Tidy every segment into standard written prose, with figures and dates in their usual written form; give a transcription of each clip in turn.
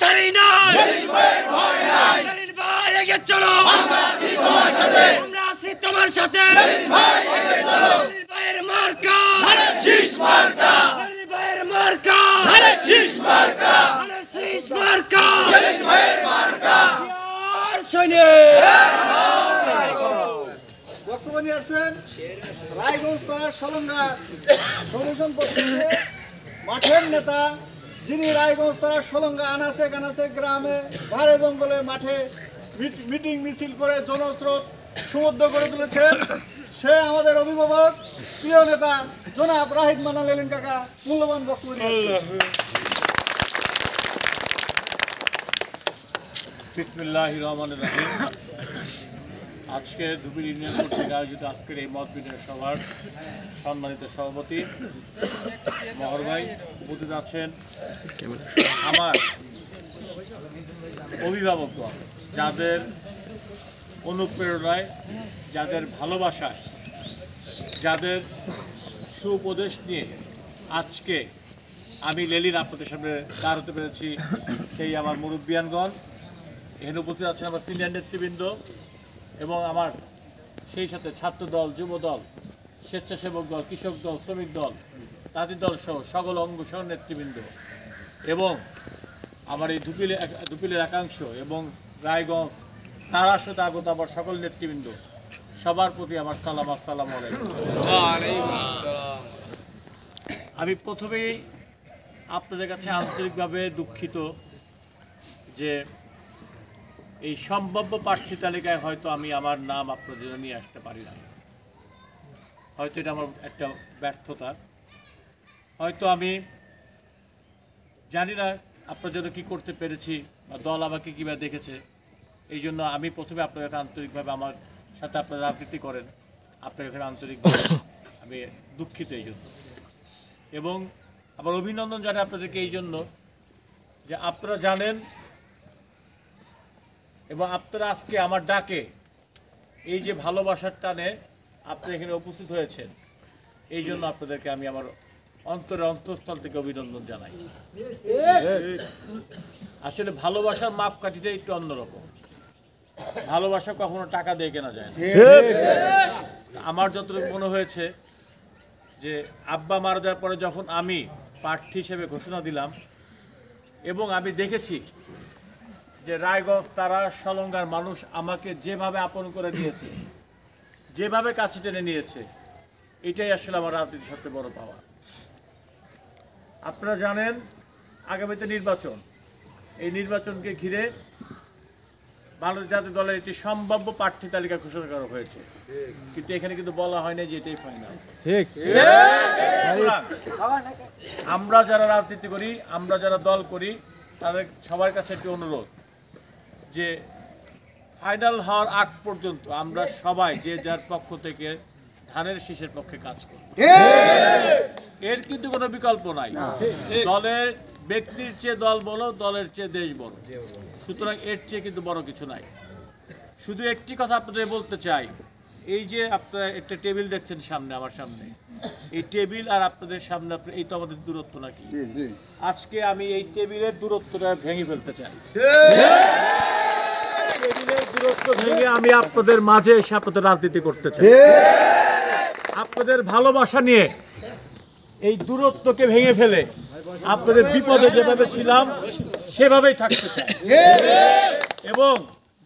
ছাড়ি না ভাই এগিয়ে চলো আমরা আছি তোমার সাথে ভাইয়ের মার্কা শীষ মার্কা ভাইয়ের মার্কা শীষ মার্কা শীষ মার্কা ভাইয়ের মার্কা বক্তব্য নিয়ে আসছেন রায়গঞ্জ থানার সলঙ্গা সলিউশন পত্রিকে মাঠের নেতা, যিনি রায়গঞ্জ থানার সলঙ্গা আনাচে কানাচে গ্রামে ঝাড়ে জঙ্গলে মাঠে মিটিং মিছিল করে জনস্রোত সমুদ্র করে তুলেছেন। সে আমাদের অভিভাবক, প্রিয় নেতা জনাব রাহিদ মান্না লেলিন কাকা মূল্যবান বক্তব্য নিয়ে। বিসমিল্লাহির রহমানির রহিম। আজকে ধুবড়ী ইউনিয়ন কর্তৃক আয়োজিত আজকের এই মত বিনিময় সভার সম্মানিত সভাপতি মহর ভাই উপস্থিত আছেন, আমার অভিভাবকগণ, যাদের অনুপ্রেরণায়, যাদের ভালোবাসায়, যাদের সুউপদেশ নিয়ে আজকে আমি লেলিন আপনাদের সামনে দাঁড় হতে পেরেছি, সেই আমার মুরব্বিয়ানগণ, এখানে উপস্থিত আছেন আমার সিনিয়র নেতৃবৃন্দ এবং আমার সেই সাথে ছাত্র দল, যুব দল, স্বেচ্ছাসেবক দল, কৃষক দল, শ্রমিক দল, তাঁতি দল সহ সকল অঙ্গ সহ নেতৃবৃন্দ এবং আমার এই ধুপিলের একাংশ এবং রায়গঞ্জ তারার সাথে আগত আমার সকল নেতৃবৃন্দ, সবার প্রতি আমার সালাম, আসসালামু আলাইকুম। আমি প্রথমেই আপনাদের কাছে আন্তরিকভাবে দুঃখিত যে এই সম্ভাব্য প্রার্থী তালিকায় হয়তো আমি আমার নাম আপনাদের নিয়ে আসতে পারি না। হয়তো এটা আমার একটা ব্যর্থতা, হয়তো আমি জানি না আপনাদের জন্য কী করতে পেরেছি বা দল আমাকে কীভাবে দেখেছে। এই জন্য আমি প্রথমে আপনাদের কাছে আন্তরিকভাবে, আমার সাথে আপনারা রাজনীতি করেন, আপনাদের কাছে আন্তরিকভাবে আমি দুঃখিত এই জন্য, এবং আবার অভিনন্দন জানাই আপনাদেরকে এই জন্য যে আপনারা জানেন এবং আপনারা আজকে আমার ডাকে এই যে ভালোবাসার টানে আপনারা এখানে উপস্থিত হয়েছেন, এই জন্য আপনাদেরকে আমি আমার অন্তঃস্থল থেকে অভিনন্দন জানাই। আসলে ভালোবাসার মাপকাঠিটা একটু অন্যরকম। ভালোবাসা কখনো টাকা দিয়ে কেনা যায় না। আমার যতটুকু মনে হয়েছে যে আব্বা মারা যাওয়ার পরে যখন আমি প্রার্থী হিসেবে ঘোষণা দিলাম এবং আমি দেখেছি যে রায়গঞ্জ তারা সলঙ্গার মানুষ আমাকে যেভাবে আপন করে নিয়েছে, যেভাবে কাছে টেনে নিয়েছে, এটাই আসলে আমার রাজনীতির সবচেয়ে বড় পাওয়া। আপনারা জানেন আগামীতে নির্বাচন, এই নির্বাচনকে ঘিরে বাংলাদেশ জাতীয় দলের একটি সম্ভাব্য প্রার্থী তালিকা ঘোষণা করা হয়েছে, কিন্তু এখানে কিন্তু বলা হয় না যে এটাই ফাইনাল। আমরা যারা রাজনীতি করি, আমরা যারা দল করি, তাদের সবার কাছে একটি অনুরোধ যে ফাইনাল হওয়ার আগ পর্যন্ত আমরা সবাই যে যার পক্ষ থেকে ধানের শীষের পক্ষে কাজ করি। এর কিন্তু কোনো বিকল্প নাই। দলের ব্যক্তির চেয়ে দল বড়, দলের চেয়ে দেশ বড়, সুতরাং এর চেয়ে কিন্তু বড় কিছু নাই। শুধু একটি কথা আপনাদের বলতে চাই, এই যে আপনারা একটা টেবিল দেখছেন সামনে, আমার সামনে এই টেবিল আর আপনাদের সামনে এই তো আমাদের দূরত্ব নাকি? আজকে আমি এই টেবিলের দূরত্বটা ভেঙে ফেলতে চাই। টেবিলের দূরত্ব ভেঙে আমি আপনাদের মাঝে এসে আপনাদের রাজনীতি করতে চাই। আপনাদের ভালোবাসা নিয়ে এই দূরত্বকে ভেঙে ফেলে আপনাদের বিপদে যেভাবে ছিলাম সেভাবেই থাকতে চাই, এবং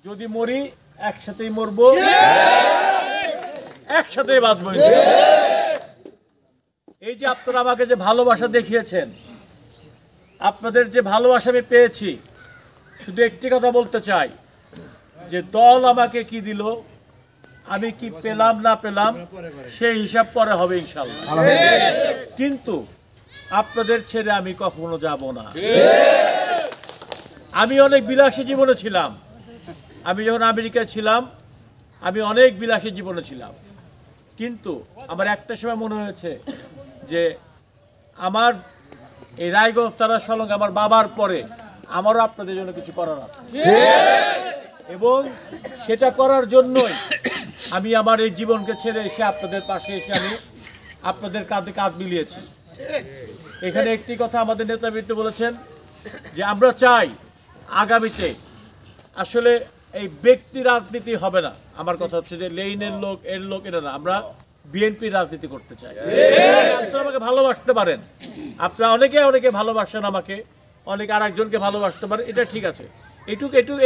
যদি মরি একসাথেই মরবো, একসাথেই বাঁচবো। এই যে আপনারা আমাকে যে ভালোবাসা দেখিয়েছেন, আপনাদের যে ভালোবাসা আমি পেয়েছি, শুধু একটি কথা বলতে চাই যে দল আমাকে কি দিল, আমি কি পেলাম না পেলাম সেই হিসাব পরে হবে ইনশাআল্লাহ, কিন্তু আপনাদের ছেড়ে আমি কখনো যাব না। আমি অনেক বিলাসী জীবনে ছিলাম, আমি যখন আমেরিকায় ছিলাম আমি অনেক বিলাসী জীবনে ছিলাম, কিন্তু আমার একটা সময় মনে হয়েছে যে আমার এই রায়গঞ্জ তারা সলঙ্গা আমার বাবার পরে আমারও আপনাদের জন্য কিছু করার আছে, এবং সেটা করার জন্যই আমি আমার এই জীবনকে ছেড়ে এসে আপনাদের পাশে এসে আমি আপনাদের কাঁধে কাঁধ মিলিয়েছি। এখানে একটি কথা আমাদের নেতৃবৃন্দ বলেছেন যে আমরা চাই আগামীতে আসলে এই ব্যক্তি রাজনীতি হবে না। আমার কথা হচ্ছে যে লেইনের লোক এর লোক এটা না, আমরা বিএনপির রাজনীতি করতে চাই। আপনারা আমাকে ভালোবাসতে পারেন, আপনারা অনেকে ভালোবাসেন আমাকে, অনেকে আর একজনকে ভালোবাসতে পারেন, এটা ঠিক আছে,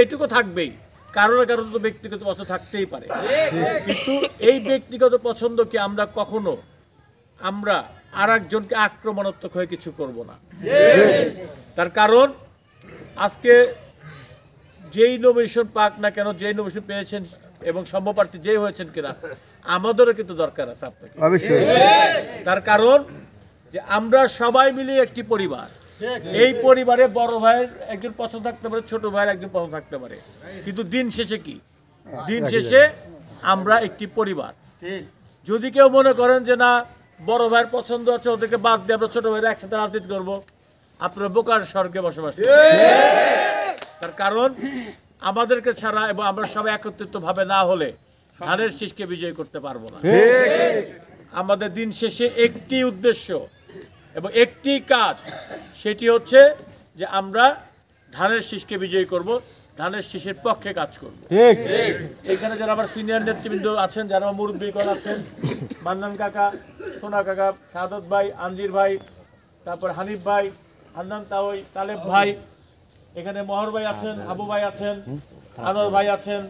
এইটুকু থাকবেই, কারণ তো ব্যক্তিগত পছন্দ থাকতেই পারে, কিন্তু এই ব্যক্তিগত পছন্দকে আমরা কখনো আর একজনকে আক্রমণাত্মক হয়ে কিছু করব না। তার কারণ আজকে যেই নমিনেশন পাক না কেন, যেই নমিনেশন পেয়েছেন এবং সম্ভবপ্রার্থী যেই হয়েছেন কিনা, আমাদেরও কিন্তু দরকার আছে আপনাকে অবশ্যই। তার কারণ যে আমরা সবাই মিলে একটি পরিবার, এই পরিবারে বড় ভাইয়ের একজন পছন্দ থাকতে পারে, ছোট ভাইয়ের একজন পছন্দ থাকতে পারে, কিন্তু দিন শেষে কি, দিন শেষে আমরা একটি পরিবার। যদি কেউ মনে করেন যে না বড় ভাইয়ের পছন্দ আছে, ওদেরকে বাদ দিয়ে আমরা ছোট ভাইয়ের একসাথে রাজনীতি করবো, আপনারা বোকার স্বর্গে বসবাস করেন। তার কারণ আমাদেরকে ছাড়া এবং আমরা সবাই একত্রিত ভাবে না হলে ধানের শীষকে বিজয় করতে পারবো না। আমাদের দিন শেষে একটি উদ্দেশ্য এবং একটি কাজ, সেটি হচ্ছে যে আমরা ধানের শীষকে বিজয়ী করব, ধানের শীষের পক্ষে কাজ করব। এখানে যারা আমার সিনিয়র নেতৃবৃন্দ আছেন, যারা আমার মুরব্বীগণ আছেন, মান্নান কাকা, সোনা কাকা, শাহাদত ভাই, আনজির ভাই, তারপর হানিফ ভাই, হান্নান তাওই, তালেব ভাই, এখানে মহর ভাই আছেন, আবু ভাই আছেন, আনোয়ার ভাই আছেন,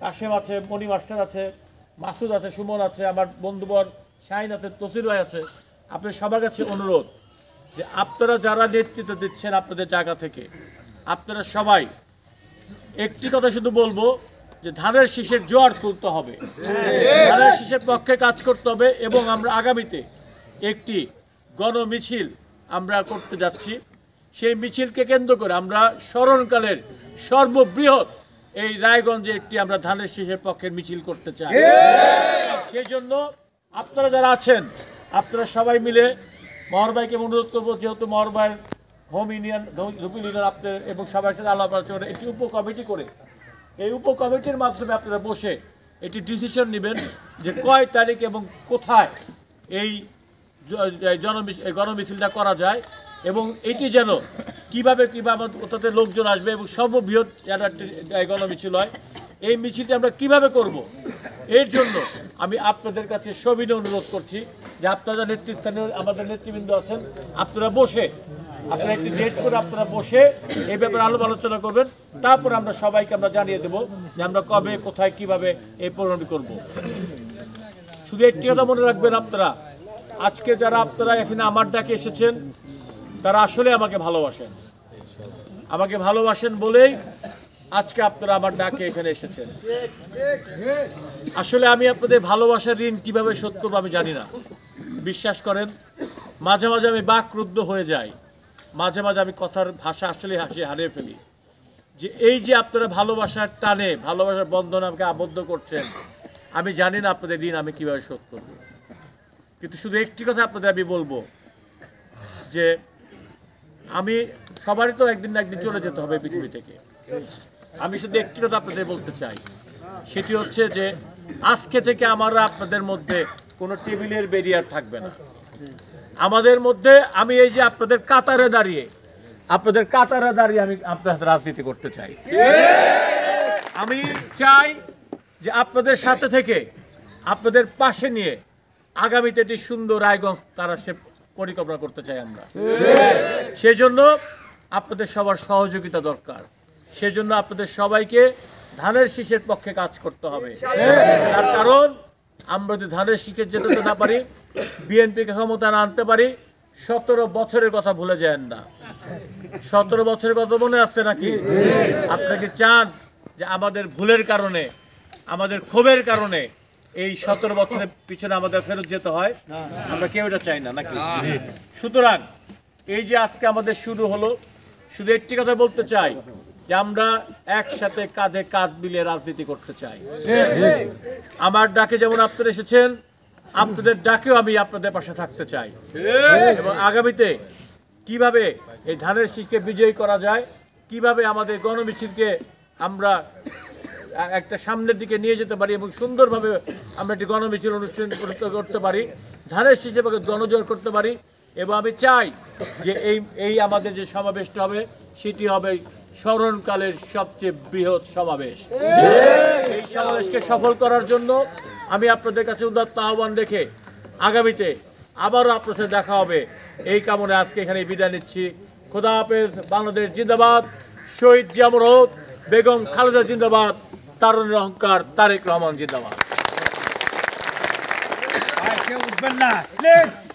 কাশেম আছে, মনি মাস্টার আছে, মাসুদ আছে, সুমন আছে, আমার বন্ধুবর শাহিন আছে, তসির ভাই আছে। আপনার সবার কাছে অনুরোধ যে আপনারা যারা নেতৃত্ব দিচ্ছেন আপনাদের জায়গা থেকে, আপনারা সবাই একটি কথা শুধু বলবো যে ধানের শীষের জোয়ার তুলতে হবে, ধানের শীষের পক্ষে কাজ করতে হবে, এবং আমরা আগামীতে একটি গণমিছিল আমরা করতে যাচ্ছি। সেই মিছিলকে কেন্দ্র করে আমরা স্মরণকালের সর্ববৃহৎ এই রায়গঞ্জে একটি আমরা ধানের শীষের পক্ষের মিছিল করতে চাই। সেই জন্য আপনারা যারা আছেন, আপনারা সবাই মিলে মহর ভাইকে অনুরোধ করবো, যেহেতু মহর ভাইয়ের হোম ইউনিয়ন ধুপি লিডার আপনার, এবং সবার সাথে আলাপ আলোচনা একটি উপকমিটি করে, এই উপকমিটির মাধ্যমে আপনারা বসে এটি ডিসিশন নেবেন যে কয় তারিখ এবং কোথায় এই গণমিছিলটা করা যায়, এবং এটি যেন কীভাবে ওটাতে লোকজন আসবে এবং সর্ববৃহৎ যেন একটি গণমিছিল হয়। এই মিছিলটি আমরা কিভাবে করব, এর জন্য আমি আপনাদের কাছে সবিনয় অনুরোধ করছি যে আপনারা নেতৃস্থানীয় আমাদের নেতৃবৃন্দ আছেন, আপনারা একটি ডেট করে আপনারা বসে এই ব্যাপারে আলোচনা করবেন। তারপর আমরা সবাইকে জানিয়ে দেব যে আমরা কবে, কোথায়, কিভাবে এই প্রোগ্রামটি করব। শুধু একটি কথা মনে রাখবেন, আপনারা আজকে যারা আপনারা এখানে আমার ডাকে এসেছেন, তারা আসলে আমাকে ভালোবাসেন বলেই আজকে আপনারা আমার ডাকে এখানে এসেছেন। আসলে আমি আপনাদের ভালোবাসার ঋণ কিভাবে শোধ করবো আমি জানি না। বিশ্বাস করেন, মাঝে মাঝে আমি বাকরুদ্ধ হয়ে যাই, মাঝে মাঝে আমি কথার ভাষা আসলে হারিয়ে ফেলি, যে এই যে আপনারা ভালোবাসার টানে, ভালোবাসার বন্ধন আমাকে আবদ্ধ করছেন, আমি জানি না আপনাদের ঋণ আমি কিভাবে শোধ করব। কিন্তু শুধু একটি কথা আপনাদের আমি বলবো যে আমি সবারই তো একদিন না একদিন চলে যেতে হবে পৃথিবী থেকে। আমি শুধু একটি কথা আপনাদের বলতে চাই, সেটি হচ্ছে যে আজকে থেকে আমরা আপনাদের মধ্যে কোনো টেবিলের ব্যারিয়ার থাকবে না। আমাদের মধ্যে আমি এই যে আপনাদের কাতারে দাঁড়িয়ে আমি আপনাদের সাথে রাজনীতি করতে চাই। আমি চাই যে আপনাদের সাথে থেকে, আপনাদের পাশে নিয়ে আগামীতে একটি সুন্দর রায়গঞ্জ তারা সে পরিকল্পনা করতে চাই আমরা। সেই জন্য আপনাদের সবার সহযোগিতা দরকার। সেজন্য আপনাদের সবাইকে ধানের শীষের পক্ষে কাজ করতে হবে। তার কারণ আমরা যদি ধানের শীষে যেতে না পারি, বিএনপিকে ক্ষমতা না আনতে পারি, 17 বছরের কথা ভুলে যান না। 17 বছরের কথা মনে আসছে নাকি? আপনাকে চান যে আমাদের ভুলের কারণে, আমাদের ক্ষোভের কারণে এই 17 বছরের পিছনে আমাদের ফেরত যেতে হয়? আমরা কেউ এটা চাই না নাকি? সুতরাং এই যে আজকে আমাদের শুরু হলো, শুধু একটি কথা বলতে চাই যে আমরা একসাথে কাঁধে কাঁধ মিলিয়ে রাজনীতি করতে চাই। আমার ডাকে যেমন আপনারা এসেছেন, আপনাদের ডাকেও আমি আপনাদের পাশে থাকতে চাই, এবং আগামীতে কিভাবে এই ধানের শীষকে বিজয়ী করা যায়, কিভাবে আমাদের গণমিছিলকে আমরা একটা সামনের দিকে নিয়ে যেতে পারি এবং সুন্দরভাবে আমরা একটি গণমিছিল অনুষ্ঠান করতে পারি, ধানের শীষে গণজোয়ার করতে পারি। এবং আমি চাই যে এই আমাদের যে সমাবেশটা হবে সেটি হবে স্মরণকালের সবচেয়ে বৃহৎ সমাবেশ। এই সমাবেশকে সফল করার জন্য আমি আপনাদের কাছে উদাত্ত আহ্বান রেখে আগামীতে আবারও আপনার সাথে দেখা হবে এই কামনে আজকে এখানে বিদায় নিচ্ছি। খোদা হাফেজ। বাংলাদেশ জিন্দাবাদ। শহীদ জিয়া মরহত, বেগম খালেদা জিন্দাবাদ, তারুণের অহংকার তারেক রহমান জিন্দাবাদ। কেউ উঠবেন না প্লিজ।